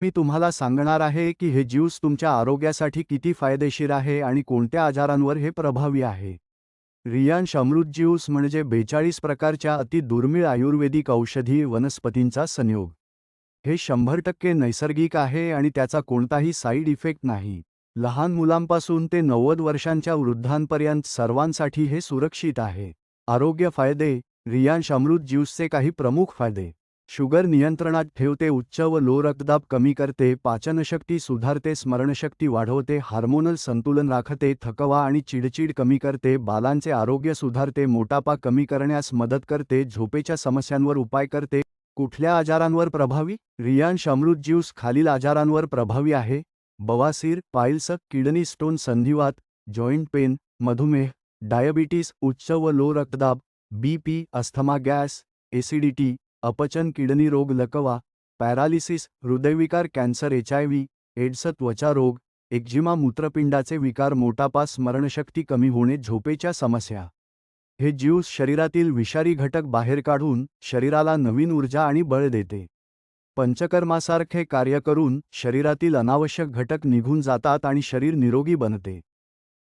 मी तुम्हाला सांगणार आहे की हे ज्यूस तुमच्या आरोग्यासाठी किती फायदेशीर आहे आणि कोणत्या आजारांवर हे प्रभावी आहे. रियांश अमृत ज्यूस म्हणजे 42 प्रकारच्या अति दुर्मिळ आयुर्वेदिक औषधी वनस्पतींचा संयोग. हे 100% नैसर्गिक आहे आणि त्याचा कोणताही साईड इफेक्ट नाही. लहान मुलांपासून ते 90 वर्षांच्या वृद्धांपर्यंत सर्वांसाठी हे सुरक्षित आहे. आरोग्य फायदे. रियांश अमृत ज्यूसचे काही प्रमुख फायदे. शुगर नियंत्रणात ठेवते, उच्च व लो रक्तदाब कमी करते, पाचनशक्ती सुधारते, स्मरणशक्ती वाढवते, हार्मोनल संतुलन राखते, थकवा आणि चिडचिड कमी करते, बालांचे आरोग्य सुधारते, मोटापा कमी करण्यास मदत करते, झोपेच्या समस्यांवर उपाय करते. कुठल्या आजारांवर प्रभावी? रियांश अमृत ज्यूस खालील आजारांवर प्रभावी आहे. बवासीर, पाईल्स, किडनी स्टोन, संधिवात, जॉइंट पेन, मधुमेह, डायबिटीस, उच्च व लो रक्तदाब, बीपी, अस्थमा, गॅस, एसिडिटी, अपचन, किडनी रोग, लकवा, पॅरालिसिस, हृदयविकार, कॅन्सर, HIV, एड्स, त्वचा रोग, एक्झिमा, मूत्रपिंडाचे विकार, मोटापा, स्मरणशक्ती कमी होणे, झोपेच्या समस्या. हे ज्यूस शरीरातील विषारी घटक बाहेर काढून शरीराला नवीन ऊर्जा आणि बळ देते. पंचकर्मासारखे कार्य करून शरीरातील अनावश्यक घटक निघून जातात आणि शरीर निरोगी बनते.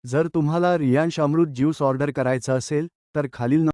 जर तुम्हाला रियांश अमृत ज्यूस ऑर्डर करायचं असेल तर खालील